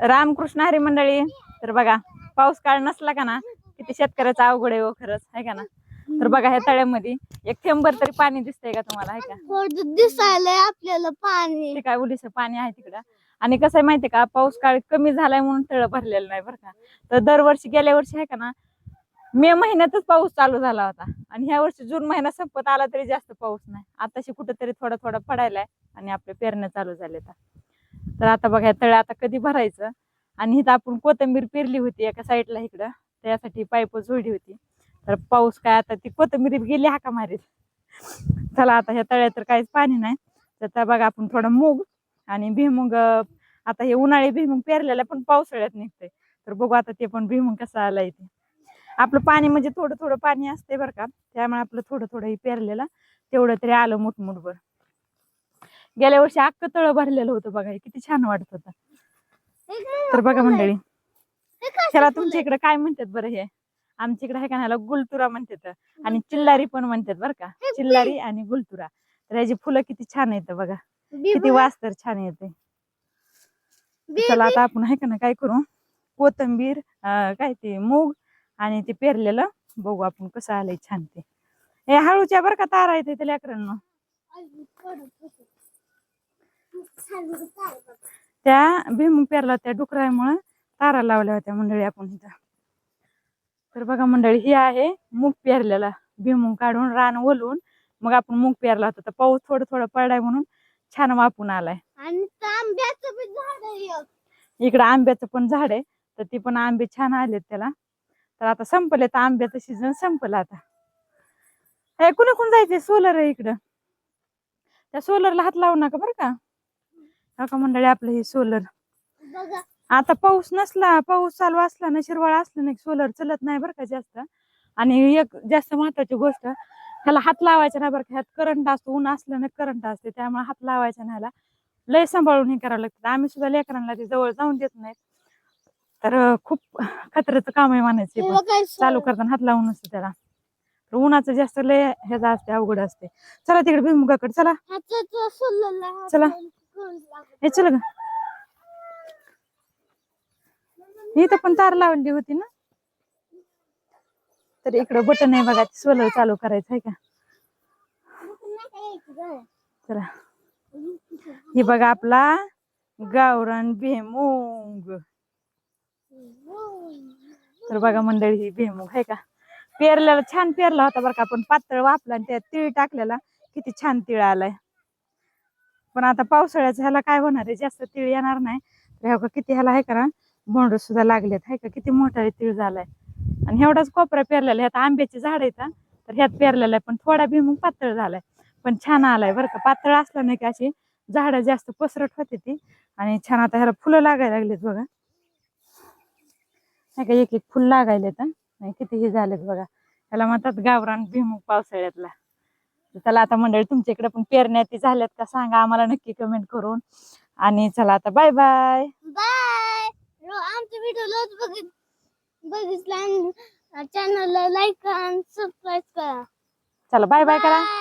रामकृष्ण हरी मंडळी. तर बघा पाऊस काळ नसला का ना किती शेतकऱ्याचा अवघड आहे हो खरंच आहे का ना. तर बघा ह्या तळ्यामध्ये एक थेंबर तरी पाणी दिसतंय का तुम्हाला आहे का? दिसायलंय आपल्याला पाणी. ते काय उलीस पाणी आहे तिकडं. आणि कसं आहे माहितीये का पाऊस काळ कमी झालाय म्हणून तळ भरलेलं नाही बरं का. तर दरवर्षी गेल्या वर्षी आहे का ना मे महिन्यातच पाऊस चालू झाला होता आणि ह्या वर्षी जून महिना संपत आला तरी जास्त पाऊस नाही. आताशी कुठेतरी थोडा थोडा पडायलाय आणि आपल्या पेरण्या चालू झाल्या. तर आता बघा तळ आता कधी भरायचं. आणि इथं आपण कोथिंबीर पेरली होती एका साईडला इकडं त्यासाठी पाईप जोडली होती. तर पाऊस काय आता ती कोथिंबीर गेली हाका मारीत. चला आता ह्या तळ्यात तर काहीच पाणी नाही. तर बघा आपण थोडं मूग आणि भुईमुग आता हे उन्हाळी भुईमुग पेरलेला पण पावसाळ्यात निघतंय. तर बघू आता ते पण भुईमुग कसं आलाय ते. आपलं पाणी म्हणजे थोडं थोडं पाणी असते बरं का. त्यामुळे आपलं थोडं थोडं हे पेरलेलं तेवढं तरी आलं मुठमुठभर. गेल्या वर्षी अख्खं तळ भरलेलं होतं बघा किती छान वाटत होतं. तर बघा मंडळी ह्याला तुमच्या इकडे काय म्हणतात बरं? हे आमच्या इकडे आहे का ह्याला गुलतुरा म्हणतात आणि चिल्लारी पण म्हणतात बरं का. चिल्लारी आणि गुलतुरा. तर ह्याची फुलं किती छान येतं बघा. किती वास तर छान येते. चला आता आपण आहे का ना काय करू कोथिंबीर काय ते मूग आणि ते पेरलेलं बघू आपण कसं आलंय छान ते. हे हळूच्या बरं का तारा येते त्या लेकरांना. त्या भुईमुग पेरला त्या डुकरामुळे तारा लावल्या होत्या मंडळी आपण इथं. तर बघा मंडळी ही आहे मूग पेरलेला. भुईमुग काढून रान ओलून मग आपण मूग पेरला होता. तर पाऊस थोडं थोडं पडलाय म्हणून छान वापून आलाय. आणि आंब्याचं पण झाड आहे. इकडं आंब्याचं पण झाड आहे. तर ती पण आंबे छान आलेत त्याला. तर आता संपले तर आंब्याचं सीझन संपलं आता. हे कुणी कोण जायचंय सोलर आहे इकडं. त्या सोलरला हात लावू नका बरं का. का मंडळी आपलं हे सोलर आता पाऊस नसला पाऊस चालू असला ना शिरवाळा असला ना सोलर चलत नाही बरं का जास्त. आणि एक जास्त महत्वाची गोष्ट ह्याला हात लावायचा नाही बरं का. ह्यात करंट असतो ऊन असलं ना करंट असते त्यामुळे हात लावायचा नाही. ह्याला लय सांभाळून हे करावं लागतं. आम्ही सुद्धा लेकरांना ते जवळ जाऊन देत नाहीत. तर खूप खतऱ्याचं काम आहे म्हणायचं. चालू करताना हात लावून नसते त्याला. तर उन्हाचं जास्त लय ह्याचा असते अवघड असते. चला तिकडे भुईमुगाकडे चला. चला हे चल ग. इथं पण तार लावली होती ना. तर इकडं बटन आहे बघा सोलर चालू करायचं आहे का. चला ही बघा आपला गावरान भुईमुग. तर बघा मंडळी ही भुईमुग आहे का पेरलेला छान पेरला होता बरं का. आपण पातळ वापला आणि त्यात तीळ टाकलेला किती छान तीळ आलाय. पण आता पावसाळ्याचं ह्याला काय होणार आहे जास्त तीळ येणार नाही. तर किती ह्याला आहे का ना बोंड सुद्धा लागलेत आहे का. किती मोठा तीळ झालाय. आणि एवढाच कोपरा पेरलेला ह्यात आंब्याची झाड आहेत. तर ह्यात पेरलेला आहे पण थोडा भुईमुग पातळ झालाय पण छान आलाय बरं का. पातळ असला नाही की अशी झाडं जास्त पसरट होते ती. आणि छान आता ह्याला फुलं लागायला लागलेत बघा. नाही का एक एक फुल लागायलेत किती हे झालेत बघा. ह्याला म्हणतात गावरान भुईमुग पावसाळ्यातला. चला आता मंडळी तुमच्या इकडे पण पेरण्या झाल्यात का सांगा आम्हाला नक्की कमेंट करून. आणि चला आता बाय बाय बाय. आमचा व्हिडिओ बघितला चॅनलला लाईक आणि सबस्क्राईब करा. चला बाय बाय करा.